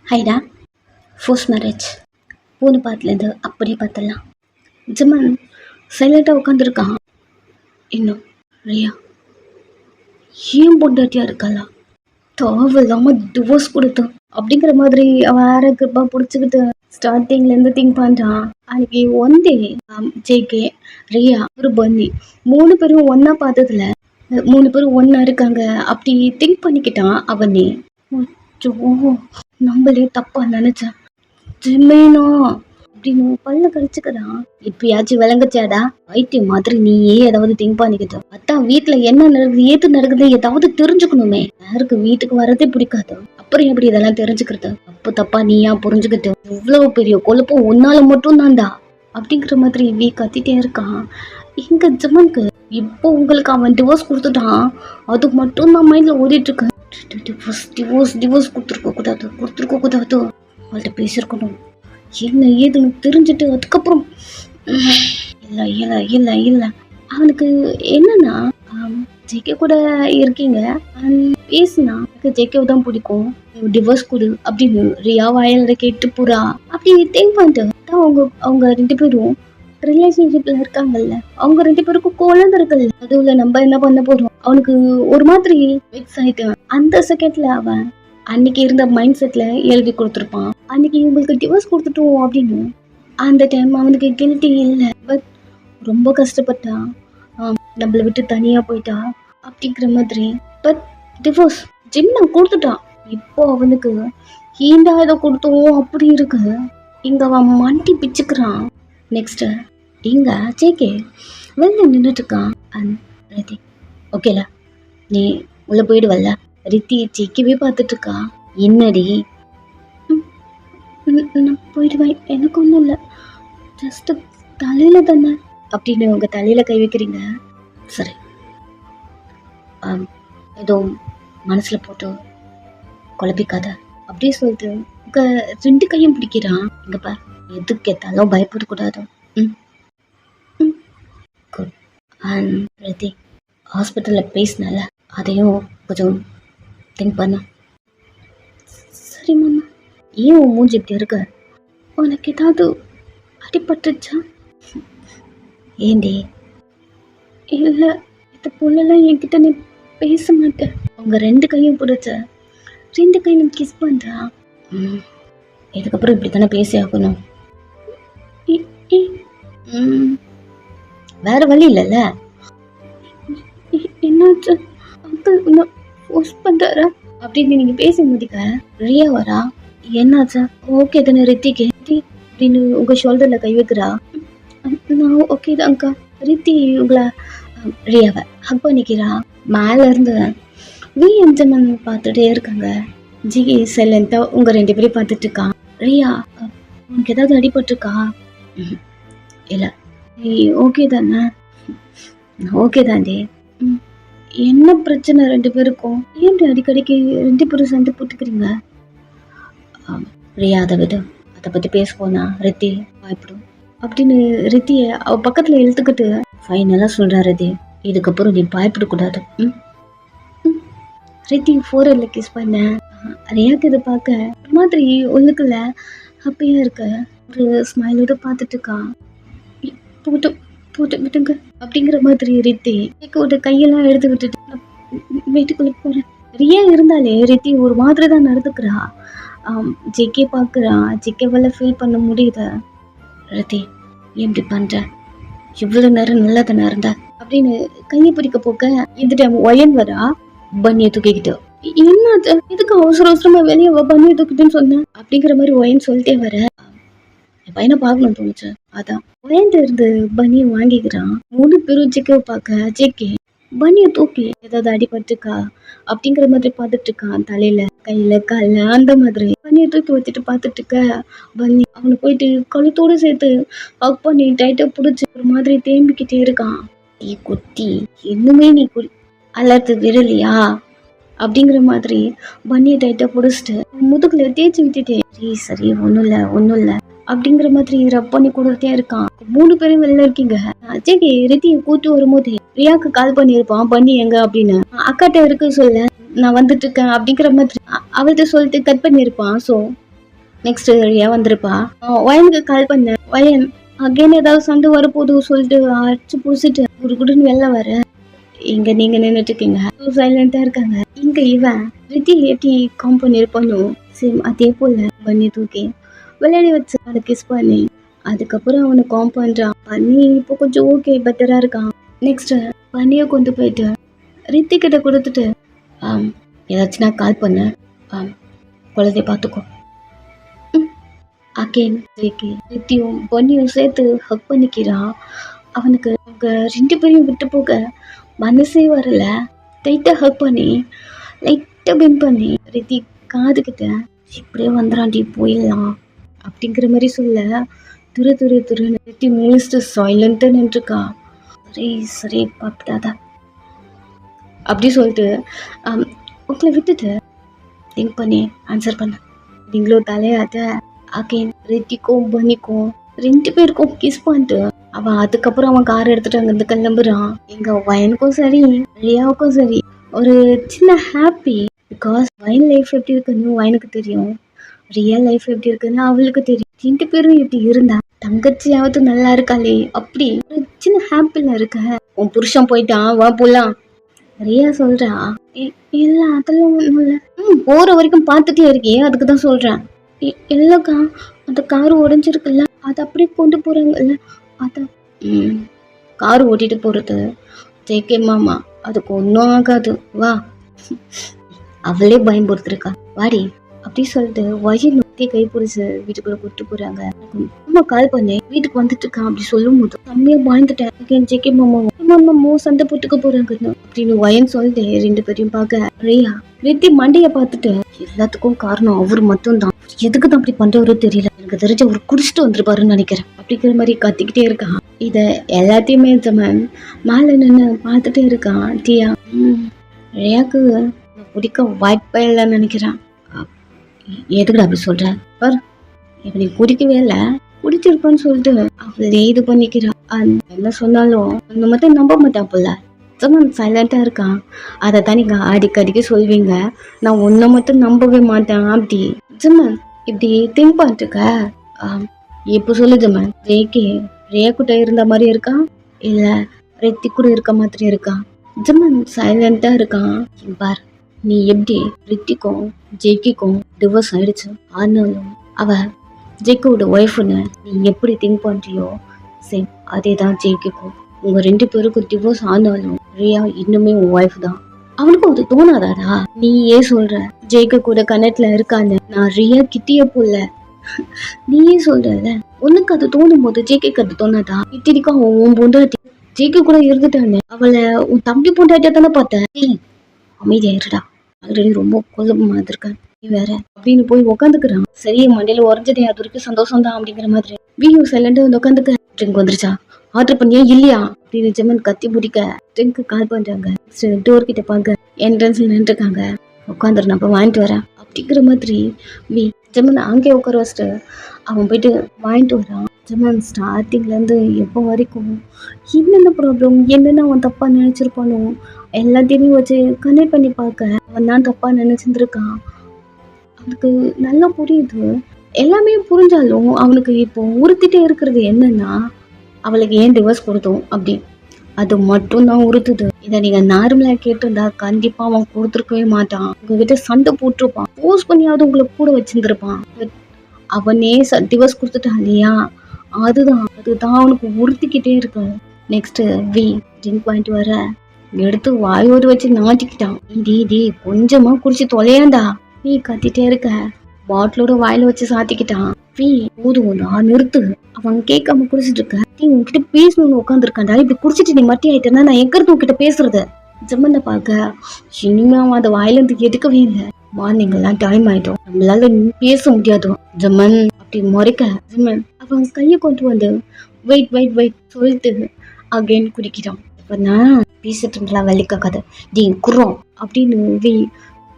ஹைடா, force marriage பூனை பாத்துலேருந்து அப்படியே பார்த்துடலாம். ஜமான் சைலண்டாக உட்காந்துருக்கான். இன்னும் ரியா ஏன் பொண்டாட்டியாக இருக்காளா? தேவையில்லாமல் டிவோர்ஸ் கொடுத்து அப்படிங்கிற மாதிரி அவன் வேற கிருப்பா பிடிச்சிக்கிட்டு ஸ்டார்டிங்லேருந்து திங்க் பண்ணுறான். அன்னைக்கு ஒன் டே ஜேகே, ரியா, ஒரு பன்னி 3 பேரும் ஒன்றா பார்த்ததுல 3 பேரும் ஒன்றா இருக்காங்க அப்படி திங்க் பண்ணிக்கிட்டான் அவனே. நம்மளே தப்பா நினைச்சேன். ஜிமேனோ அப்படின்னு பல்ல கடிச்சுக்கிறான். இப்பயாச்சும் விளங்குச்சாடா? வைத்தியம் மாதிரி நீயே ஏதாவது திங்க் பண்ணிக்கிட்டோம். அதான் வீட்டுல என்ன நடக்குது ஏது நடக்குது ஏதாவது தெரிஞ்சுக்கணுமே. யாருக்கு வீட்டுக்கு வரதே பிடிக்காது, அப்புறம் எப்படி இதெல்லாம் தெரிஞ்சுக்கிறது? தப்பு தப்பா நீயா புரிஞ்சுக்கிட்டு இவ்வளவு பெரிய கொழுப்பம் உன்னால மட்டும் தான்டா அப்படிங்கிற மாதிரி வீ கத்திட்டே இருக்கான். எங்க ஜமனுக்கு இப்போ உங்களுக்கு அவன் டிவோர்ஸ் கொடுத்துட்டான், அது மட்டும் தான் மைண்ட்ல ஓடிட்டு இருக்கு. டிவோர்ஸ் கொடுத்துருக்க கூடாது அவள்கிட்ட பேசியிருக்கணும், என்ன ஏதுன்னு தெரிஞ்சுட்டு அதுக்கப்புறம் இல்லை அவனுக்கு என்னன்னா ஜெகே கூட இருக்கீங்க பேசுனா ஜெகேவை தான் பிடிக்கும், டிவோர்ஸ் கொடு அப்படின்னு ரியா வாயில கேட்டு புறா அப்படி திங்க் பண்ணிட்டு அவங்க 2 பேரும் ரிலேஷன்ஷிப்ல இருக்காங்கல்ல, அவங்க 2 பேருக்கும் குழந்தை இருக்குல்ல, அதுல நம்ம என்ன பண்ண போறோம்? அவனுக்கு ஒரு மாதிரி வெக்ஸ் ஆயிட்டான். அந்த செகண்ட்ல அவன் அன்னைக்கு இருந்த மைண்ட் செட்ல எழுதி கொடுத்துருப்பான், அன்னைக்கு இவங்களுக்கு டிவோர்ஸ் கொடுத்துட்டோம் அப்படின்னு. அந்த டைம் அவனுக்கு கில்ட்டி இல்லை, பட் ரொம்ப கஷ்டப்பட்டான், நம்மளை விட்டு தனியா போயிட்டா அப்படிங்கிற மாதிரி. பட் டிவோர்ஸ் ஜிம்னா கொடுத்துட்டான். இப்போ அவனுக்கு ஈண்டா இதை கொடுத்தோம் அப்படி இருக்கு. இங்க அவன் மண்டி பிச்சுக்கிறான். நெக்ஸ்ட் இங்க ஜேகே வெளில நின்றுட்டு இருக்கான். ரித்தி ஓகேல, நீ உள்ள போயிடுவல்ல? ரித்தி ஜேகேவே பார்த்துட்டு இருக்கா. என்னடி? நான் போயிடுவேன், எனக்கு ஒன்றும் இல்லை, ஜஸ்ட் தலையில தானே அப்படின்னு உங்க தலையில கை வைக்கிறீங்க. சரி, ஏதோ மனசுல போட்டு குழப்பிக்காத அப்படியே சொல்லிட்டு உங்க 2 கையும் பிடிக்கிறான். இங்க பார், எதுக்கு ஏத்தாலும் பயப்படக்கூடாது. குட். அண்ட் ரித்தி ஹாஸ்பிட்டலில் பேசினால அதையும் கொஞ்சம் திங்க் பண்ண. சரி மாமா. ஏன் உன் மூஞ்சி இப்படி இருக்க? உனக்கு ஏதாவது அடிபட்டுச்சா? ஏண்டி? இல்லை, இது போலலாம் என்கிட்ட நீ பேச மாட்டேன். உங்க 2 கையும் பிடிச்ச 2 கையும் கிஸ் பண்ணுறா. இதுக்கப்புறம் இப்படி தானே பேசி ஆகணும். வேற வழி இல்லைல்ல. என்னாச்சு அங்கிள், இன்னும் ஃபோர்ஸ் பண்றாரா அப்படின்னு நீங்க பேசி முடிக்க ரியா வரா. என்னாச்சா? ஓகே தானே ரித்திக்கு அப்படின்னு உங்க ஷோல்டர்ல கை வைக்கிறா. நான் ஓகே தான் அக்கா. ரித்தி உங்களை ரியாவை ஹக் பண்ணிக்கிறா. மேல இருந்து வி எம்ஜமன் பார்த்துட்டே இருக்காங்க. ஜிகி சைலண்டா உங்க 2 பேரையும் பார்த்துட்டு இருக்கான். ரியா, உனக்கு ஏதாவது அடிபட்டிருக்கா? இல்லை. நீ ஓகே தானே? ஓகே தாண்டி. என்ன பிரச்சனை 2 பேருக்கும்? ஏன் அடிக்கடிக்கு 2 பேரும் சண்டை போட்டுக்கிறீங்க? ரியா, அதை விட அதை பற்றி பேசுவோன்னா ரித்தி பயப்படும் அப்படின்னு ரித்தியை அவ பக்கத்தில் இழுத்துக்கிட்டு ஃபைனலாக சொல்கிறா. ரித்தி, இதுக்கப்புறம் நீ பயப்படக்கூடாது. ரித்தி ஃபோரில் கிஸ் பண்ண. ரியாக்கு இதை பார்க்க ஒரு மாதிரி உள்ளுக்குள்ள ஹாப்பியாக இருக்க. ஒரு ஸ்மைலோட பார்த்துட்டு இருக்கா. போட்டு போட்டு விட்டுங்க அப்படிங்கிற மாதிரி ரித்தி ஒரு கையெல்லாம் எடுத்து விட்டுட்டு வீட்டுக்குள்ள போறேன். ரியா இருந்தாலே ரித்தி ஒரு மாதிரி தான் நடந்துக்கிறா. ஜெகே பார்க்குறா. ஜெகேவால ஃபீல் பண்ண முடியுது. ரித்தி எப்படி பண்ற? இவ்வளவு நேரம் நல்லா தானே இருந்தா அப்படின்னு கையை பிடிக்க போக்க இந்த டைம் ஒயன் வரா. பன்னியை தூக்கிக்கிட்டு, என்ன இதுக்கு அவசரமா வெளியே பன்னியை தூக்கிட்டுன்னு சொன்னேன் அப்படிங்கிற மாதிரி ஒயன் சொல்லிட்டே வர. என் பையனை பார்க்கணும் தோணுச்சு, அதான் ஒயன்ட்டு இருந்து பன்னியை வாங்கிக்கிறான். 3 பேரும் ஜெகேவை பார்க்க ஜெகே பன்னியை தூக்கி ஏதாவது அடிபட்டுக்கா அப்படிங்கிற மாதிரி பார்த்துட்டு இருக்கான். தலையில கையில கால அந்த மாதிரி பன்னியை தூக்கி வச்சுட்டு பார்த்துட்டு இருக்க. பன்னி அவனை போயிட்டு கழுத்தோடு சேர்த்து ஹக் பண்ணி டைட்டா பிடிச்சி ஒரு மாதிரி தேம்பிக்கிட்டே இருக்கான். டீ குட்டி, இன்னுமே நீ அலர்த்து விரலியா அப்படிங்கிற மாதிரி பன்னியை டைட்டா பிடிச்சிட்டு முதுகுல தேய்ச்சி விட்டுட்டே சரி ஒன்றும் இல்லை அப்படிங்கிற மாதிரி ரப் பண்ணி கொடுத்துட்டே இருக்கான். 3 பேரும் வெளில இருக்கீங்க. ஜெகே ரித்தியை கூட்டு வரும்போது ரியாக்கு கால் பண்ணியிருப்பான், பன்னி எங்க அப்படின்னு. அக்காட்ட இருக்கு சொல்ல, நான் வந்துட்டு இருக்கேன் அப்படிங்கிற மாதிரி அவள்கிட்ட சொல்லிட்டு கட் பண்ணியிருப்பான். ஸோ நெக்ஸ்ட் ரியா வந்திருப்பா. வயனுக்கு கால் பண்ண. வயன் அகைன் ஏதாவது சண்டை வரப்போது சொல்லிட்டு அடிச்சு புடிச்சிட்டு குடுன்னு வெளில வர. இங்க நீங்க நின்றுட்டு இருக்கீங்க, சைலண்டா இருக்காங்க. இங்க இவன் ரித்தி ஏட்டி காம்பவுண்ட் இருப்பானும் சேம் அதே போல பண்ணி தூக்கி விளையாடி வச்சு அதை கிஸ் பண்ணி அதுக்கப்புறம் அவனை காம் பண்றான். பண்ணி இப்போ கொஞ்சம் ஓகே பெட்டரா இருக்கான். நெக்ஸ்ட் பண்ணிய கொண்டு போயிட்டு ரித்தி கிட்ட கொடுத்துட்டு ஏதாச்சும் நான் கால் பண்ணேன், குழந்தைய பார்த்துக்கோ. அகேன் ரித்தியும் பொன்னியும் சேர்த்து ஹக் பண்ணிக்கிறான். அவனுக்கு அவங்க 2 பேரையும் விட்டு போக மனசே வரல. டைட்டா ஹக் பண்ணி லைட்டா பெண்ட் பண்ணி ரித்தி காதுகிட்ட இப்படியே வந்துடாண்டி போயிடலாம் அப்படிங்கிற மாதிரி சொல்ல துருன்னு ரித்தி மூஸ்ட் சைலண்டா நின்றுருக்கா. சரி பார்த்துட்டாதா அப்படி சொல்லிட்டு உங்களை விட்டுட்டு திங்க் பண்ணி ஆன்சர் பண்ண. நீங்களும் தலையாட்ட அகைன் ரித்திக்கும் பன்னிக்கும் 2 பேருக்கும் கிஸ் பண்ணிட்டு அவன் அதுக்கப்புறம் அவன் கார் எடுத்துட்டு அங்கிருந்து கிளம்புறான். எங்க வயனுக்கும் சரி ரியாவுக்கும் சரி ஒரு சின்ன ஹாப்பி. பிகாஸ் வயன் லைஃப் எப்படி இருக்குன்னு வயனுக்கு தெரியும், ரியல் லைஃப் எப்படி இருக்குன்னு அவளுக்கு தெரியும். 2 பேரும் இப்படி இருந்தா தங்கச்சியாவது நல்லா இருக்காளே அப்படி ஒரு சின்ன ஹாப்பில இருக்க. உன் புருஷன் போயிட்டான் வா போலாம். ரியா சொல்றா இல்ல அதெல்லாம் ஒண்ணும் இல்ல, போற வரைக்கும் பார்த்துட்டே இருக்கே அதுக்கு தான் சொல்றேன். இல்லக்கா அந்த கார் உடஞ்சிருக்குல்ல அது அப்படியே கொண்டு போறாங்கல்ல அதான். கார் ஓட்டிட்டு போறது ஜேகே மாமா அதுக்கு ஒன்றும் ஆகாது வா. அவளே பயன்படுத்திருக்கா வாடி அப்படி சொல்லிட்டு வயல் நோக்கி கை பிடிச்சு வீட்டுக்குள்ள கூட்டு போறாங்க. அம்மா கால் பண்ணி வீட்டுக்கு வந்துட்டு இருக்கான் அப்படி சொல்லும் போது செம்மையா பயந்துட்டேன். ஜேகே மாமாவும் சண்டை போட்டுக்க போறாங்க அப்படின்னு வயன் சொல்லிட்டு 2 பேரையும் பார்க்க ரியா ரித்தி மண்டைய பார்த்துட்டு எல்லாத்துக்கும் காரணம் அவரு மட்டும் தான், எதுக்கு தான் அப்படி பண்றவரோ தெரியல, எனக்கு தெரிஞ்ச ஒரு குடிச்சிட்டு வந்துருப்பாருன்னு நினைக்கிறேன் அப்படிங்கிற மாதிரி கத்திக்கிட்டே இருக்கான். இத எல்லாத்தையுமே ஜமன் மேல நின்று பார்த்துட்டே இருக்கான். டியா ரியாக்கு பிடிக்க வாய்ப்பே இல்லைன்னு நினைக்கிறான். எதுக்குடா அப்படி சொல்ற பார், இப்ப நீ குடிக்கவே இல்லை குடிச்சிருப்பான்னு சொல்லிட்டு அவளே இது பண்ணிக்கிறான். என்ன சொன்னாலும் அந்த மட்டும் நம்ப மாட்டான் போல. ஜமன் சைலண்டா இருக்கான். அதை தான் நீங்க அடிக்கடிக்கு சொல்வீங்க, நான் உன்னை மட்டும் நம்பவே மாட்டேன் அப்படி. ஜமன் இப்படி திங்க் பண்ணிட்டுக்க இப்போ சொல்லு ஜமன், ரியா கிட்ட இருந்த மாதிரி இருக்கா இல்ல ரித்தி கூட இருக்க மாதிரி இருக்கா? ஜமன் சைலண்டா இருக்கான். பார் நீ எப்படி ரித்திக்கும் ஜேக்கிக்கும் டிவோர்ஸ் ஆயிடுச்சு, ஆனாலும் அவ ஜேக்கோட ஒய்ஃப்னு நீ எப்படி திங்க் பண்றியோ சேம் அதே தான் ஜேக்கிக்கும். உங்க 2 பேருக்கும் டிவோர்ஸ் ஆனாலும் ரியா இன்னுமே உன் ஒய்ஃப் தான். அவனுக்கும் அது தோணாதாடா? நீ ஏன் சொல்ற ஜேக்க கூட கனெக்ட்ல இருக்கான்னு? நான் ரியா கிட்டிய போல நீயே சொல்றல, உனக்கு அது தோணும் போது ஜேக்கு அது தோணாதா? இத்தனைக்கும் அவன் உன் பொண்டாட்டி ஜேக்கு கூட இருந்துட்டான்னு அவளை உன் தம்பி பொண்டாட்டியா தானே பார்த்தேன். அமைதியாயிருடா, ஆல்ரெடி ரொம்ப குழப்பமா இருக்க நீ வேற அப்படின்னு போய் உட்காந்துக்கிறான். சரி மண்டையில உறைஞ்சதே அது வரைக்கும் சந்தோஷம் தான் அப்படிங்கிற மாதிரி வீடியோ சைலண்டா வந்து உட்காந்துக்க. ட்ரிங்க் வந்துருச்சா ஆர்டர் பண்ணியா இல்லையா அப்படின்னு ஜமன் கத்தி முடிக்க ட்ரிங்க்கு கால் பண்றாங்க. டோர் கிட்ட பாக்க என்ட்ரன்ஸ்ல நின்றுருக்காங்க. உட்காந்துரு நான் வாங்கிட்டு வரேன் அப்படிங்கிற மாதிரி ஜமன் அங்கே உட்கார வச்சுட்டு அவன் போயிட்டு வாங்கிட்டு வரான். ஜமன் ஸ்டார்டிங்ல இருந்து எப்போ வரைக்கும் என்னென்ன ப்ராப்ளம் என்னென்ன அவன் தப்பா நினைச்சிருப்பானோ எல்லாத்தையுமே வச்சு கனெக்ட் பண்ணி பார்க்க அவன் தான் தப்பா நினைச்சிருக்கான். அவனுக்கு நல்லா புரியுது. எல்லாமே புரிஞ்சாலும் அவனுக்கு இப்போ உறுத்திட்டே இருக்கிறது என்னன்னா அவளுக்கு ஏன் டிவோர்ஸ் கொடுத்தோம் அப்படி, அது மட்டும் தான் உறுத்துது. இதை நீங்க நார்மலா கேட்டிருந்தா கண்டிப்பா அவன் கொடுத்துருக்கவே மாட்டான். உங்ககிட்ட சண்டை போட்டிருப்பான், போஸ்ட் பண்ணியாவது உங்களை கூட வச்சிருந்திருப்பான். அவனே டிவோர்ஸ் கொடுத்துட்டான் இல்லையா, அதுதான் அவனுக்கு உறுத்திக்கிட்டே இருக்கு. நெக்ஸ்ட் ட்ரிங்க் பாயிண்ட் வர எடுத்து வாயோடு வச்சு நாட்டிக்கிட்டான். டி கொஞ்சமா குடிச்சு தொலையாண்டா நீ கத்திட்டே இருக்க. பாட்டிலோட வாயில வச்சு சாத்திக்கிட்டான். போதும்டா நிறுத்து, அவன் கேட்காம குடிச்சிட்டு இருக்க. நீ உன்கிட்ட பேசணும்னு உட்காந்துருக்காண்டா, இப்படி குடிச்சிட்டு நீ மட்டி ஆயிட்டேன்னா நான் எங்கிறது உன்கிட்ட பேசுறது? ஜம்மனை பார்க்க இனிமே அவன் அதை வாயில இருந்து எடுக்கவே இல்லை. மார்னிங் எல்லாம் டைம் ஆயிட்டோம், நம்மளால பேச முடியாது ஜம்மன் அப்படி முறைக்க. ஜம்மன் அவன் கையை கொண்டு வந்து வெயிட் சொல்லிட்டு அகைன் குடிக்கிறான். இப்ப நான் பேசிட்டு இருந்தா வலிக்காத டி குறோம் அப்படின்னு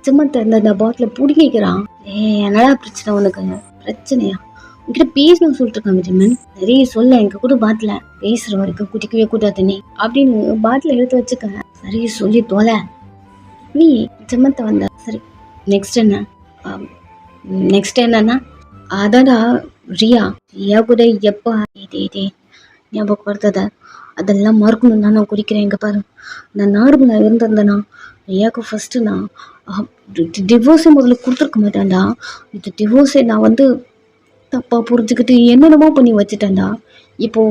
ஜம்மன் அந்த பாட்டில பிடிக்கிறான். என்னடா பிரச்சனை உனக்கு? பிரச்சனையா உங்ககிட்ட பேசணும்னு சொல்லிட்டு இருக்காங்க ஜம்மன். நிறைய சொல்ல எங்க கூட பாட்டில பேசுற வரைக்கும் குடிக்கவே கூடாது நீ அப்படின்னு பாட்டில எடுத்து வச்சுக்க. சரி சொல்லி தோலை ஜம்மத்தை வந்த. சரி நெக்ஸ்ட் என்னன்னா அதான்டா ரியா. ரியா கூட எப்போ இதே ஞாபகப்படுத்தாத. அதெல்லாம் மறக்கணும் தான் நான் குடிக்கிறேன். இங்கே பாரு, நான் நார்மலாக இருந்திருந்தேனா ரியாவுக்கு ஃபஸ்ட்டு நான் டிவோர்ஸே முதல்ல கொடுத்துருக்க மாட்டேன்டா. இது டிவோர்ஸே நான் வந்து தப்பாக புரிஞ்சுக்கிட்டு என்னென்னமோ பண்ணி வச்சுட்டேன்டா. இப்போ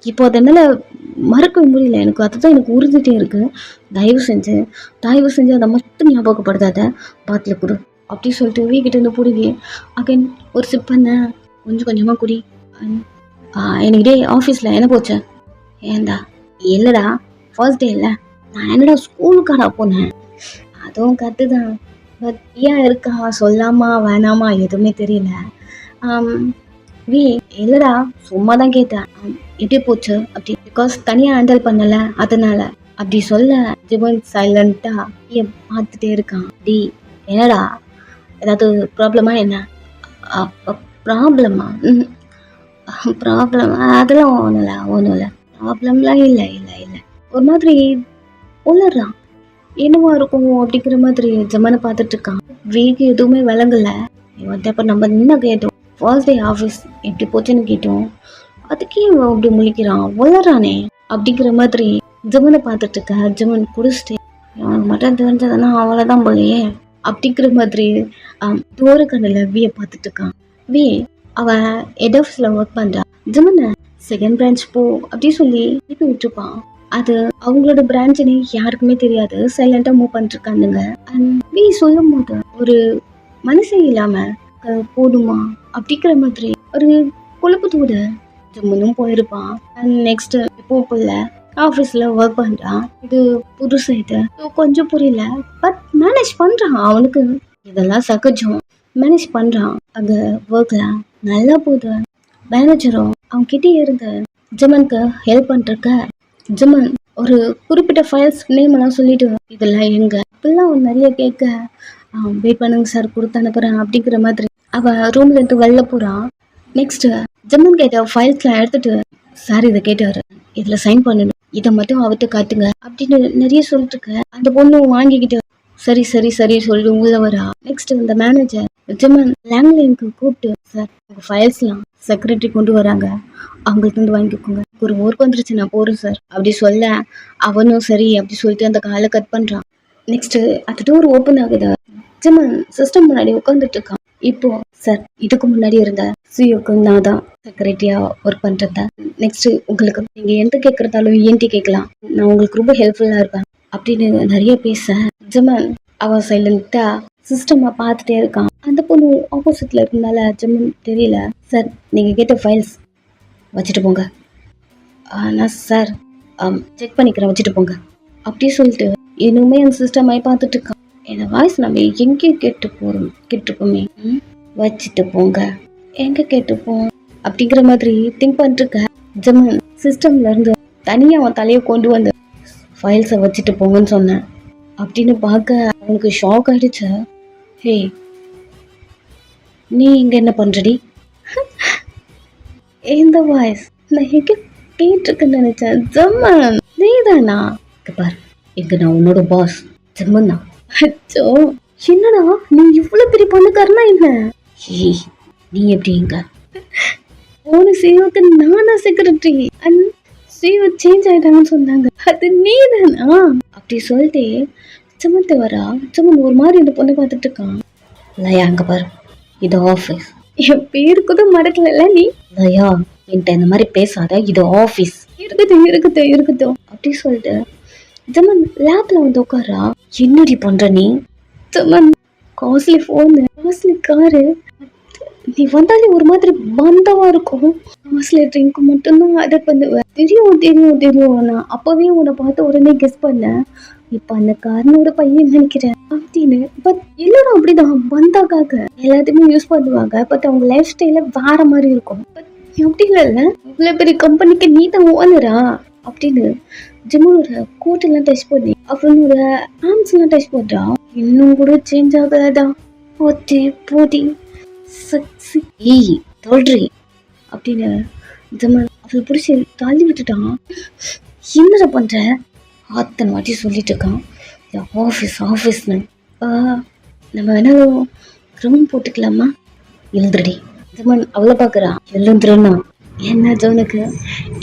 இப்போ அதனால் மறக்க முடியல எனக்கு. அதுதான் எனக்கு உறுதிட்டே இருக்குது. தயவு செஞ்சு அதை மட்டும் ஞாபகப்படுத்தாத. பாத்தில் கொடு அப்படி சொல்லிட்டு வீக்கிட்ட இருந்து பிடிவி அகைன் ஒரு சிப் பண்ண கொஞ்சம் கொஞ்சமாக குடி. எனக்கு டே ஆஃபீஸில் என்ன போச்சு? ஏண்டா? இல்லைடா, ஃபர்ஸ்ட் டே இல்லை. நான் என்னடா ஸ்கூலுக்காடா போனேன். அதுவும் கற்று தான். பட் ஏன் இருக்கா சொல்லாமா வேணாமா எதுவுமே தெரியல. வி இல்லைடா, சும்மா தான் கேட்டேன் எப்படி போச்சு அப்படி. பிகாஸ் தனியாக ஹேண்டில் பண்ணல அதனால அப்படி சொல்ல ஜிவன் சைலண்ட்டாக பார்த்துட்டே இருக்கான். டி என்னடா, ஏதாவது ப்ராப்ளமா என்ன? ப்ராப்ளமா? ப்ராப்ளம் அதெல்லாம் ஒன்றும் இல்லை ப்ராப்ளம்லாம் இல்லை. ஒரு மாதிரி உளறான். என்னவா இருக்கும் அப்படிங்கிற மாதிரி ஜமனை பார்த்துட்டு இருக்கான். வீக்கு எதுவுமே விளங்கலை. அப்போ நம்ம என்ன கேட்டோம்? ஃபர்ஸ்ட் டே ஆஃபீஸ் எப்படி போச்சுன்னு கேட்டோம். அதுக்கே அப்படி முழிக்கிறான், வளரானே அப்படிங்கிற மாதிரி ஜமனை பார்த்துட்டு இருக்க. ஜமன் குடிச்சிட்டு அவனுக்கு மட்டும் தெரிஞ்சதுன்னா அவ்வளோதான் போலையே அப்படிங்கிற மாதிரி தோர கண்ணில் வியை பார்த்துட்டு இருக்கான். வி அவன் ஹெட் ஆஃபீஸில் ஒர்க் பண்ணுறான். ஜமனை செகண்ட் பிரான்ச் போ அப்படி சொல்லி இப்படி விட்டுருப்பான். அது அவங்களோட பிரான்ச்சுன்னு யாருக்குமே தெரியாது. சைலண்டாக மூவ் பண்ணிருக்கானுங்க. அண்ட் வி சொல்லும் போது ஒரு மனசே இல்லாம போடுமா அப்படிங்கிற மாதிரி ஒரு குழப்பத்தோட ஜம்முனும் போயிருப்பான். அண்ட் நெக்ஸ்ட் இப்போ பிள்ள ஆஃபீஸில் ஒர்க் பண்ணுறான். இது புதுசு, இது கொஞ்சம் புரியல. பட் மேனேஜ் பண்ணுறான். அவனுக்கு இதெல்லாம் சகஜம். மேனேஜ் பண்ணுறான். அங்கே ஒர்க்லாம் நல்லா போகுது. மேனேஜரும் அவன்கிட்ட இருந்து ஜமனுக்கு ஹெல்ப் பண்ணிருக்க. ஜமன் ஒரு குறிப்பிட்ட ஃபைல்ஸ் நேம் எல்லாம் சொல்லிட்டு இதெல்லாம் எங்க இப்பெல்லாம் அவன் நிறைய கேட்க வெயிட் பண்ணுங்க சார் கொடுத்து அனுப்புறேன் அப்படிங்கிற மாதிரி அவன் ரூம்ல இருந்து வெளில போறான். நெக்ஸ்ட் ஜமன் கேட்ட ஃபைல்ஸ்லாம் எடுத்துட்டு சார் இதை கேட்டாரு, இதுல சைன் பண்ணணும், இதை மட்டும் அவர்கிட்ட காட்டுங்க அப்படின்னு நிறைய சொல்லிட்டு இருக்க. அந்த பொண்ணு வாங்கிக்கிட்டு சரி சரி சரி சொல்லி உள்ள வரா. நெக்ஸ்ட் இந்த மேனேஜர் ஜமன் லேண்ட்லைனுக்கு கூப்பிட்டு சார் உங்க ஃபைல்ஸ்லாம் செக்ரட்டரி கொண்டு வராங்க, அவங்களுக்கு வந்து வாங்கிக்கோங்க, ஒரு ஒர்க் வந்துருச்சு நான் போறேன் சார் அப்படி சொல்ல அவனும் சரி அப்படி சொல்லிட்டு அந்த காலை கட் பண்றான். நெக்ஸ்ட் அது டோர் ஓப்பன் ஆகுது. ஜமன் சிஸ்டம் முன்னாடி உட்காந்துட்டு இருக்கான். இப்போ சார் இதுக்கு முன்னாடி இருந்த சிஓக்கு நான் தான் செக்ரட்டரியா ஒர்க் பண்றத. நெக்ஸ்ட் உங்களுக்கு நீங்க எந்த கேட்கறதாலும் ஏன்டி கேட்கலாம், நான் உங்களுக்கு ரொம்ப ஹெல்ப்ஃபுல்லா இருப்பேன் அப்படின்னு நிறைய பேச ஜமன் அவன் சைலண்டா சிஸ்டமா பார்த்துட்டே இருக்கான். அந்த பொண்ணு ஆப்போசிட்ல இருந்தால ஜமன் தெரியல. சார் நீங்க கேட்ட ஃபைல்ஸ் வச்சுட்டு போங்க. நான் சார் செக் பண்ணிக்கிறேன் வச்சுட்டு போங்க அப்படி சொல்லிட்டு இன்னுமே அந்த சிஸ்டமாய் பார்த்துட்டு இருக்கான். இந்த வாய்ஸ் நம்ம எங்கே கேட்டுப்போமே வச்சுட்டு போங்க எங்க கேட்டுப்போம் அப்படிங்கிற மாதிரி திங்க் பண்ணிட்டு இருக்க. ஜமன் சிஸ்டம்ல இருந்து தனியா அவன் தலையை கொண்டு வந்து ஃபைல்ஸை வச்சுட்டு போங்கன்னு சொன்னேன் அப்படின்னு பார்க்க அவனுக்கு ஷாக் ஆயிடுச்சு. ஹே நீ இங்க என்ன பண்றடி? இந்த வாய்ஸ் நான் எங்க கேட்டிருக்கேன்னு நினைச்சேன். ஜமன் நீதானா? பாரு இங்க நான் உன்னோட பாஸ் ஜமன் தான். அச்சோ என்னடா நீ இவ்வளவு பெரிய பணக்காரனா என்ன? நீ எப்படி இங்க? போன சிஓக்கு நானா செக்ரட்டரி அண்ட் சிஓ சேஞ்ச் ஆயிட்டாங்கன்னு சொன்னாங்க, அது நீதானா அப்படி சொல்லிட்டு ஜமன் வரா. ஜமன் ஒரு மாதிரி இந்த பொண்ணை பார்த்துட்டு இருக்கான். லயா அங்க பாரு இது ஆஃபீஸ். என் பேருக்குது மறக்கல நீ. லயா என்கிட்ட இந்த மாதிரி பேசாத, இது ஆஃபீஸ். இருக்கட்டும் அப்படி சொல்லிட்டு ஜமன் லேப்ல வந்து உட்காரா. என்னடி பண்ற நீ? ஜமன் காஸ்ட்லி ஃபோனு காஸ்ட்லி காரு, நீ வந்தாலே ஒரு மாதிரி பந்தவா இருக்கும். காஸ்ட்லி ட்ரிங்க் மட்டும்தான் ஆர்டர் பண்ணுவேன். தெரியும் நான் அப்பவே உன்னை பார்த்து உடனே கெஸ் பண்ணேன். இப்ப அந்த காரனோட பையன் நினைக்கிறேன் அப்படின்னு. பட் எல்லாரும் அப்படிதான் பந்தாக்காக எல்லாத்தையுமே யூஸ் பண்ணுவாங்க. பட் அவங்க லைஃப் ஸ்டைல வேற மாதிரி இருக்கும். பட் அப்படி இல்லைல்ல, இவ்வளவு பெரிய கம்பெனிக்கு நீ தான் ஓனரா அப்படின்னு ஜிம்மனோட கோட் எல்லாம் டச் பண்ணி அவனோட ஆர்ம்ஸ் எல்லாம் டச் பண்றா. இன்னும் கூட சேஞ்ச் ஆகாதா? போட்டி சக்சி ஏய் தோல்றி அப்படின்னு ஜமன் அவளை பிடிச்சி தள்ளி விட்டுட்டான். என்னடா பண்ற? அத்தனை வாட்டி சொல்லிட்டு இருக்கான் ஆஃபீஸ்னு. நம்ம வேணாலும் ரூம் போட்டுக்கலாமா? எழுந்துடி. ஜமன் அவளை பாக்குறா. எழுந்துருன்னா என்ன ஜோனுக்கு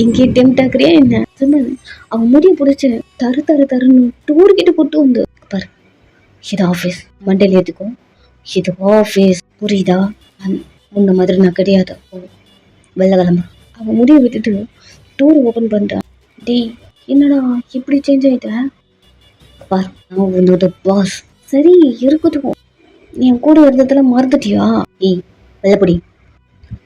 இங்கே டெம்ட் ஆகுறியா என்ன? ஜமன் அவன் முடிய பிடிச்சு தரு தரு தருன்னு டூர்கிட்ட கூட்டு வந்து பாரு. இது ஆஃபீஸ், மண்டேல ஏத்துக்கும். இது ஆஃபீஸ், புரியுதா? முன்ன மாதிரி நான் கிடையாது. வெள்ள கிளம்பு. அவன் முடிய விட்டுட்டு டூர் ஓபன் பண்றான். டேய் என்னடா இப்படி சேஞ்ச் ஆயிட்ட? பார் நான் உன்னோட பாஸ். சரி இருக்கட்டும், நீ என் கூட இருந்ததுல மறந்துட்டியா? ஏய் வெள்ளப்படி.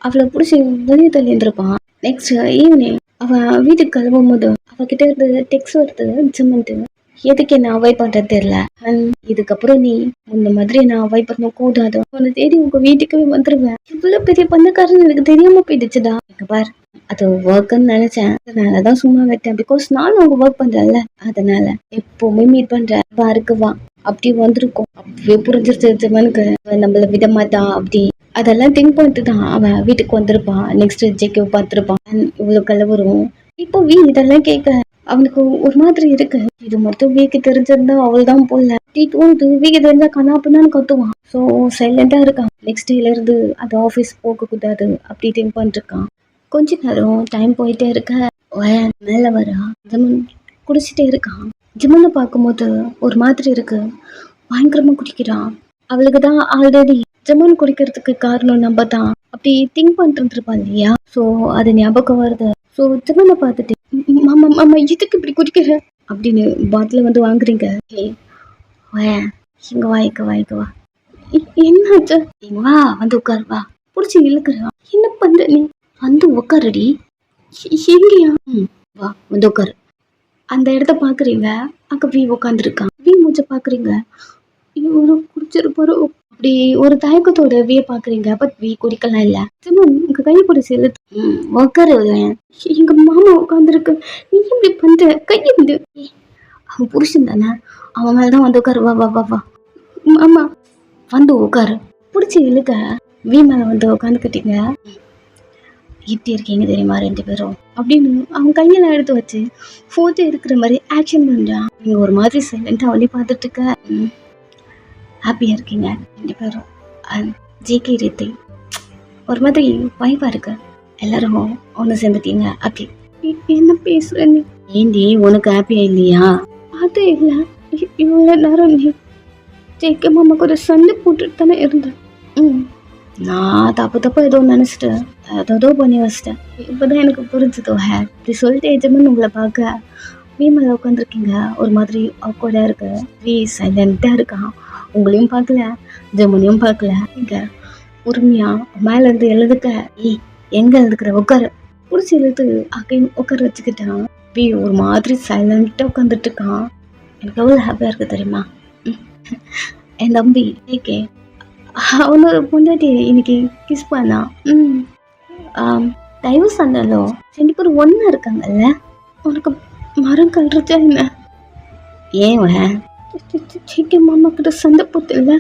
அவளை பிடிச்சி வெளியே தள்ளி இருந்திருப்பான். நெக்ஸ்ட் ஈவினிங் அவன் வீட்டுக்கு கிளம்பும் போது அவகிட்ட இருந்து டெக்ஸ்ட் வருது. ஜம்மென்ட்டு எதுக்கு என்ன அவாய்ட் பண்றது தெரியல. இதுக்கப்புறம் நீ இந்த மாதிரி நான் அவாய்ட் பண்ண கூடாது. உன்னை தேடி உங்க வீட்டுக்கவே வந்துருவேன். இவ்வளவு பெரிய பந்தக்காரன் எனக்கு தெரியாம போயிடுச்சுடா. பார் அது ஒர்க்குன்னு நினைச்சேன், அதனாலதான் சும்மா விட்டேன். பிகாஸ் நானும் அவங்க ஒர்க் பண்றேன்ல, அதனால எப்பவுமே மீட் பண்றேன். பாருக்கு வா. அப்படி வந்திருக்கும். அப்பவே புரிஞ்சிருச்சு ஜமனுக்கு நம்மள விட மாட்டா அப்படி. அதெல்லாம் திங்க் பண்ணிட்டு தான் அவன் வீட்டுக்கு வந்திருப்பான். Next jug பார்த்திருப்பான். இவ்வளவு கலவரும். இப்போ வீ இதெல்லாம் கேட்க அவனுக்கு ஒரு மாதிரி இருக்கு. இது மட்டும் வீக்கு தெரிஞ்சிருந்தா அவள் தான் போல. தோணுது வீக்கு தெரிஞ்சா கண்ணாப்புன்னு கத்துவான். ஸோ சைலண்டா இருக்கான். நெக்ஸ்ட் டேல இருந்து அது ஆஃபீஸ் போக கூடாது அப்படி திங்க் பண்ணிருக்கான். கொஞ்ச நேரம் டைம் போயிட்டே இருக்க மேல வரா. ஜமன் குடிச்சிட்டே இருக்கான். ஜிம்மனை பார்க்கும்போது ஒரு மாதிரி இருக்கு. பயங்கரமா குடிக்கிறான். அவளுக்கு தான் ஆல்ரெடி ஜமன் குடிக்கிறதுக்கு காரணம் நம்ம தான் அப்படி திங்க் பண்ணிட்டு இருப்பான் இல்லையா? ஸோ அது ஞாபகம் வருது. ஸோ ஜமனை பார்த்துட்டு மாமா மாமா இதுக்கு இப்படி குடிக்கிற அப்படின்னு பாட்டில வந்து வாங்குறீங்க. இங்க வா இங்க வா இங்க வா. என்னாச்சு? இங்க வா வந்து உட்காரு. வா பிடிச்சி இழுக்கிறா. என்ன பண்ற நீ? வந்து உட்காருடி. எங்கயா? வா வந்து உட்காரு. அந்த இடத்த பாக்குறீங்க, அங்க வீ உட்காந்துருக்கான். வீ மூச்ச பாக்குறீங்க, இவரு குடிச்சிருப்பாரு. அப்படி ஒரு தயக்கத்தோட வீய பாக்குறீங்க. பட் வீ குடிக்கலாம் இல்ல. ஜமன் உங்க கையை பிடிச்சி இழுத்து உட்காரு. எங்க மாமா உட்காந்துருக்கு, நீ இப்படி பண்ற? கையை விடு. அவன் புருஷன் தானே, அவன் மேலதான் வந்து உட்காரு. வா வா வா வா. மாமா வந்து உட்காரு. பிடிச்சி இழுக்க வீ மேல வந்து உட்காந்துக்கிட்டீங்க. இப்படி இருக்கீங்க தெரியுமா ரெண்டு பேரும் அப்படின்னு அவன் கையெல்லாம் எடுத்து வச்சு போட்டோ இருக்கிற மாதிரி ஆக்ஷன் பண்றான். நீங்க ஒரு மாதிரி சைலண்டா அவளே பார்த்துட்டு இருக்க. ஹாப்பியா இருக்கீங்க ரெண்டு பேரும். ஜேகே ரீத்தி ஒரு மாதிரி வைப்பா இருக்கு. எல்லாரும் ஒன்று சேர்ந்துட்டீங்க. அப்படி என்ன பேசுற நீ? ஏண்டி உனக்கு ஹாப்பியா இல்லையா? அது இல்லை, இவ்வளோ நேரம் நீ ஜேகே மாமாக்கு ஒரு சண்டை போட்டுட்டு தானே இருந்தேன். நான் தப்பா ஏதோ நினைச்சிட்டு ஏதோ பண்ணி வச்சிட்டேன். இப்பதான் எனக்கு புரிஞ்சுதோ. இப்படி சொல்லிட்டு எஜமான் உங்களை பார்க்க வீ மேல உட்காந்துருக்கீங்க. ஒரு மாதிரி ஆக்வர்டா இருக்கு. வீ சைலண்டா இருக்கான். உங்களையும் பார்க்கல, ஜெமனையும் பார்க்கல. இங்க பொறுமையா மேல இருந்து எழுதுக்க. எங்க எழுதுக்கிற? உட்காரு. பிடிச்சி எழுது அகையும் உட்கார வச்சுக்கிட்டான். வீ ஒரு மாதிரி சைலண்டா உட்காந்துட்டு இருக்கான். எனக்கு எவ்வளவு ஹாப்பியா இருக்கு தெரியுமா? என் தம்பி ஏகே அவனோட பொண்டாட்டி இன்னைக்கு கிஸ் பண்ணா. டைவர்ஸ் ஆனாலும் ரெண்டு பேரும் ஒன்னா இருக்காங்கல்ல. உனக்கு மரம் கல்றதா என்ன? ஏன் மாமா கிட்ட சண்டை போட்டு இல்ல?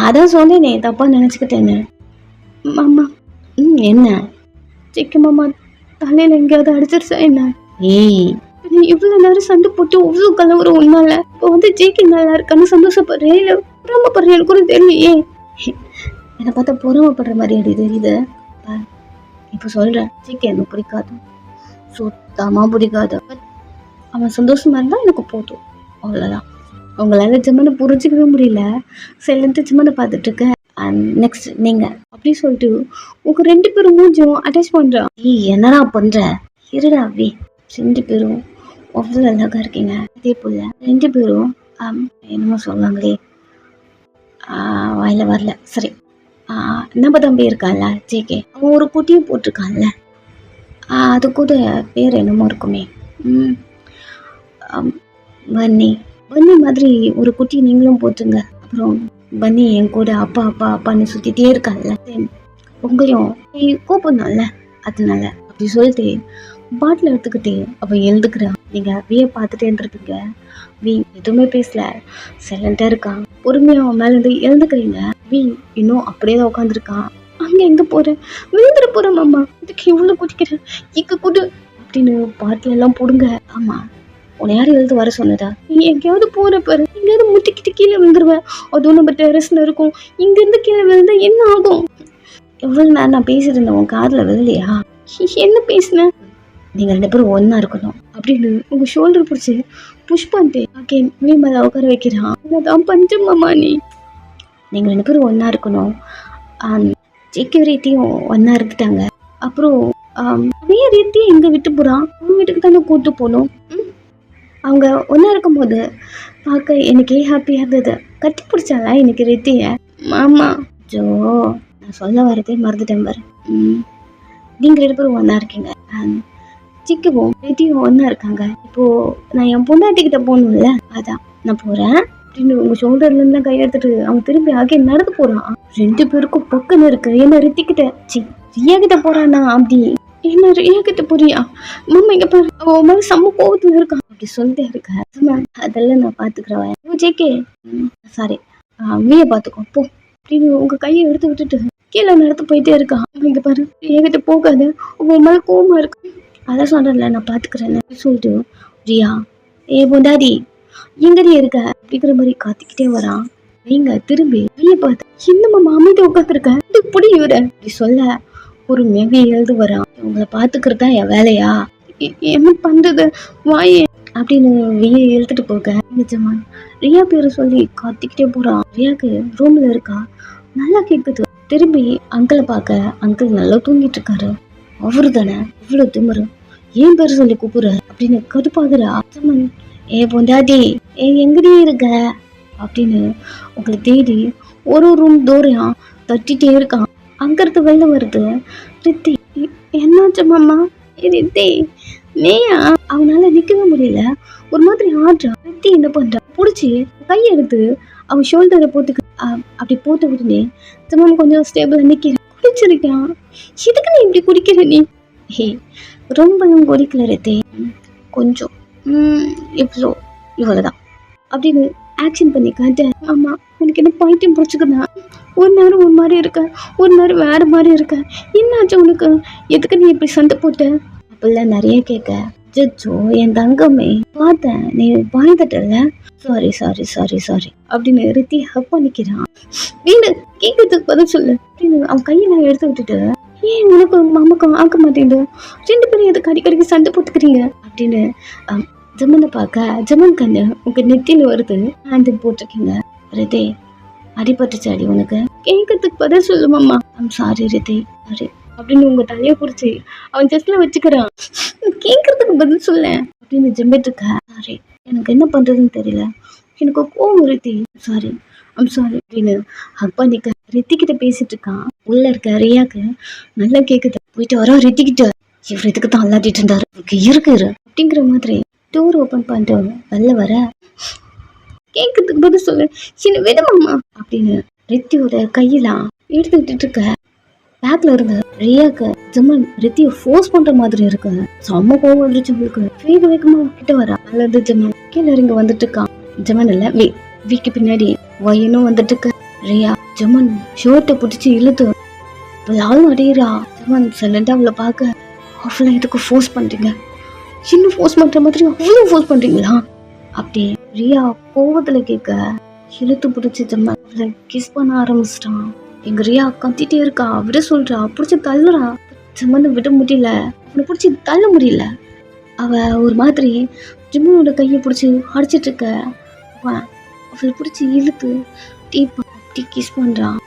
அதான் சொன்னேனே, தப்பா நினைச்சுக்கிட்டேன்னு. மாமா என்ன? சிக்க மாமா தலையில எங்கேயாவது அடிச்சிருச்சா என்ன? இவ்வளவு நேரம் சண்டை போட்டு இவ்வளவு கலவரம் ஒன்னால இப்போ வந்து ஜேகே நல்லா இருக்கான்னு சந்தோஷப்படுறேன் இல்ல பொறாமப்படுறேன்? எனக்கு கூட தெரியலையே. என்னை பார்த்தா பொறாமப்படுற மாதிரி அப்படி தெரியுது. இப்போ சொல்றேன், ஜேகே எனக்கு பிடிக்காது, சுத்தமா பிடிக்காது. அவன் சந்தோஷமா இருந்தா எனக்கு போதும், அவ்வளோதான். அவங்களால ஜம்மனை புரிஞ்சிக்கவே முடியல. சைலண்ட் ஜம்மனை பார்த்துட்டு இருக்க. நெக்ஸ்ட் நீங்க அப்படி சொல்லிட்டு உங்க ரெண்டு பேரும் மூஞ்சும் அட்டாச் பண்றான். என்னடா பண்ற? இருடா வே. ரெண்டு பேரும் அவ்வளோ அழகா இருக்கீங்க. அதே போல ரெண்டு பேரும் என்னமோ சொல்லுவாங்களே, வாயில வரல. சரி, நம்ம தம்பி இருக்கான்ல ஜேகே, அவன் ஒரு குட்டியும் போட்டிருக்கான்ல, அது கூட பேர் என்னமோ இருக்குமே. பன்னி பன்னி மாதிரி ஒரு குட்டி நீங்களும் போட்டுங்க. அப்புறம் பன்னி என் கூட அப்பா அப்பா அப்பான்னு சுத்திட்டே இருக்கான்ல, உங்களையும் கூப்பிடணும்ல, அதனால அப்படி சொல்லிட்டு பாட்டில் எடுத்துக்கிட்டு அவ எழுதுக்கிறான். நீங்க வீய பார்த்துட்டே இருந்திருப்பீங்க. வீ எதுவுமே பேசல, சைலண்டா இருக்கான். பொறுமையா அவன் மேல இருந்து எழுந்துக்கிறீங்க. வீ இன்னும் அப்படியே தான் உட்காந்துருக்கான். அங்க எங்க போற? விழுந்துட போற மாமா, இதுக்கு இவ்வளவு குடிக்கிறேன், இங்க கூடு அப்படின்னு பாட்டில் எல்லாம் போடுங்க. ஆமா, உன்னை யாரும் எழுந்து வர சொன்னதா? நீ எங்கேயாவது போற பாரு, எங்கேயாவது முட்டிக்கிட்டு கீழே விழுந்துருவேன். அதுவும் நம்ம டெரஸ்ல இருக்கும், இங்க இருந்து கீழே விழுந்தா என்ன ஆகும்? எவ்வளோ நேரம் நான் பேசிட்டு இருந்தேன், உன் காதில் விழலையா? என்ன பேசினேன்? நீங்கள் 2 பேரும் ஒன்றா இருக்கணும் அப்படின்னு உங்கள் ஷோல்டர் பிடிச்சி புஷ் பண்ணிட்டு அகேன் நீ மேலே உட்கார வைக்கிறான். அதான் பஞ்சமாமா நீங்கள் 2 பேரும் ஒன்றா இருக்கணும். செக்யூரிட்டியும் ஒன்றா இருந்துட்டாங்க. அப்புறம் நிறைய ரீத்தியை எங்கே விட்டு போகிறான், அவங்க வீட்டுக்கு தானே கூப்பிட்டு போகணும். அவங்க ஒன்றா இருக்கும்போது பார்க்க எனக்கே ஹாப்பியாக இருந்தது. கட்டி பிடிச்சால எனக்கு ரீத்தியை. மாமா ஜோ, நான் சொல்ல வரதே மறந்துட்டேன் பாரு. நீங்கள் 2 பேரும் ஒன்றா இருக்கீங்க, சிக்குவும் ரீத்தியும் ஒன்றா இருக்காங்க. இப்போது நான் என் பொண்டாட்டிக்கிட்ட போகணும்ல, அதான் நான் போகிறேன் அப்படின்னு உங்கள் ஷோல்டர்லேருந்து கை எடுத்துட்டு அவன் திரும்பி ஆகி நடந்து போகிறான். 2 பேருக்கும் பக்கம் இருக்கு. என்ன ரித்திக்கிட்ட ரியா கிட்ட போகிறானா? அப்படி என்ன ரியா கிட்ட போறியா? மாமா இங்கே பாரு, அவன் மேலே செம்ம கோவத்தில் இருக்கான் அப்படி சொல்லிட்டே இருக்க. அதெல்லாம் நான் பார்த்துக்கிறவன் ஜேகே, சாரி வீயை பார்த்துக்கோ போ அப்படின்னு உங்கள் கையை எடுத்து விட்டுட்டு கீழே நடத்து போயிட்டே இருக்கான். இங்கே பாரு, ரியா கிட்ட போகாது, உன் மேலே கோவமாக இருக்கு. அதான் சொல்கிறேன்ல நான் பார்த்துக்கிறேன்னு சொல்லிட்டு ரியா ஏ பொண்டாடி எங்கடி இருக்க அப்படிங்கிற மாதிரி காத்திக்கிட்டே வரான். நீங்க திரும்பி ரியா பார்த்து இன்னும் மாமிட்ட உட்காந்துருக்க இப்படி இவர அப்படி சொல்ல ஒரு மேபி எழுது வரான். உங்களை பார்த்துக்கிறது தான் என் வேலையா, என்ன பண்றது வாயே அப்படின்னு விய எழுத்துட்டு போக ஜமான் ரியா பேரை சொல்லி காத்திக்கிட்டே போறான். ரியாக்கு ரூம்ல இருக்கா, நல்லா கேட்குது. திரும்பி அங்கிளை பார்க்க அங்கிள் நல்லா தூங்கிட்டு இருக்காரு. அவரு தானே இவ்வளவு திமிரு, ஏன் பேர் சொல்லி கூப்பிடுற அப்படின்னு கடுப்பாகுறா. ஜமான் ஏ பொண்டாட்டி ஏ எங்கடி இருக்க அப்படின்னு உங்களை தேடி ஒரு ரூம் தூரம் தட்டிகிட்டே இருக்கான். அங்கிருந்து வெளில வருது ரித்தி. என்னாச்சு மாமா? ரித்தி நீயா? அவனால நிற்கவே முடியல, ஒரு மாதிரி ஆடுறான். ரித்தி என்ன பண்றா, பிடிச்சி கையெடுத்து அவன் ஷோல்டரை போட்டுக்க அப்படி போட்டு விட்டுனே ஜமான் கொஞ்சம் ஸ்டேபிளாக நிற்கிறான். குடிச்சிருக்கான். இதுக்கு நீ இப்படி குடிக்கிற நீ? ஹே ரொம்பவும் குடிக்கல ரித்தி, கொஞ்சம் இவ்வளோதான் அப்படின்னு ஆக்ஷன் பண்ணி காட்டேன். ஆமா உனக்கு என்ன பைத்தியம் பிடிச்சிக்கதா? ஒரு நேரம் ஒரு மாதிரி இருக்க, ஒரு நேரம் வேற மாதிரி இருக்க, என்னாச்சு உனக்கு? எதுக்கு நீ இப்படி சண்டை போட்ட அப்படிலாம் நிறைய கேட்க. ஜோ என் தங்கமே பார்த்தேன், நீ பாய்தட்டல, சாரி சாரி சாரி சாரி அப்படின்னு ரித்தி ஹக் பண்ணிக்கிறான். வீடு கேட்கறதுக்கு பதில் சொல்லு அப்படின்னு அவன் கையெல்லாம் எடுத்து விட்டுட்டு ஏன் உனக்கு மாமாக்கும் ஆக்க மாட்டேங்குது, 2 பேரும் எதுக்கு அடிக்கடிக்கு சண்டை போட்டுக்கிறீங்க அப்படின்னு ஜமனை பார்க்க ஜமன் கண்ணு உங்க நெத்தியில் வருது. ஹேண்டில் போட்டிருக்கீங்க. ரிதி அடிபட்டுச்சு அடி உனக்கு, கேட்கறதுக்கு பதில் சொல்லு மாமா. சாரி ரிதி சாரி அப்படின்னு உங்க தலையை பிடிச்சி அவன் செஸ்ட்ல வச்சுக்கிறான். கேட்கறதுக்கு பதில் சொல்ல அப்படின்னு ஜம்பிட்டு இருக்க. சாரி எனக்கு என்ன பண்றதுன்னு தெரியல, எனக்கு கோவம் ரித்தி, சாரி சாரி அப்படின்னு ஹக் பண்ணிக்க ரித்தி கிட்ட பேசிட்டு இருக்கான். உள்ள இருக்க ரியாக்கு நல்லா கேக்குது. போயிட்டு வரோம் ரித்தி கிட்ட, இவர் இதுக்கு தான் அல்லாட்டிட்டு இருந்தாரு இருக்கு அப்படிங்கிற மாதிரி டோர் ஓப்பன் பண்ணிட்டு வெளில வர கேட்கறதுக்கு பதில் சொல்லு சின்ன விடமாமா அப்படின்னு ரித்தியோட கையெல்லாம் எடுத்து விட்டுட்டு இருக்க. பேக்ல இருந்து ரியாக்கு ஜமன் ரித்தியை ஃபோர்ஸ் பண்ற மாதிரி இருக்கு. செம்ம கோவம் வந்துருச்சு உங்களுக்கு. வேக வேகமா கிட்ட வரா. அல்லது ஜமன் கீழே இறங்க வந்துட்டு இருக்கான். ஜமன் இல்ல வீக்கு பின்னாடி வயனும் வந்துட்டு இருக்க. ரியா ஜமன் ஷோர்ட்டை பிடிச்சி இழுத்து லாலும் அடையிறா. ஜமன் சைலண்டா அவளை பார்க்க அவளை எதுக்கு ஃபோர்ஸ் பண்றீங்க, இன்னும் ஃபோர்ஸ் பண்ற மாதிரி அவ்வளவு ஃபோர்ஸ் பண்றீங்களா அப்படி ரியா கோவத்துல கேட்க இழுத்து பிடிச்சி ஜமன் அவளை கிஸ் பண்ண ஆரம்பிச்சிட்டான். எங்க ரியா கத்திட்டே இருக்கா, விட சொல்றா, பிடிச்சி தள்ளுறா. ஜமனை விட முடியல, அவனை பிடிச்சி தள்ள முடியல. அவ ஒரு மாதிரி ஜிம்மனோட கையை பிடிச்சி அடிச்சிட்டு இருக்க. அவளை பிடிச்சி இழுத்து டீ கிஸ் பண்றான்.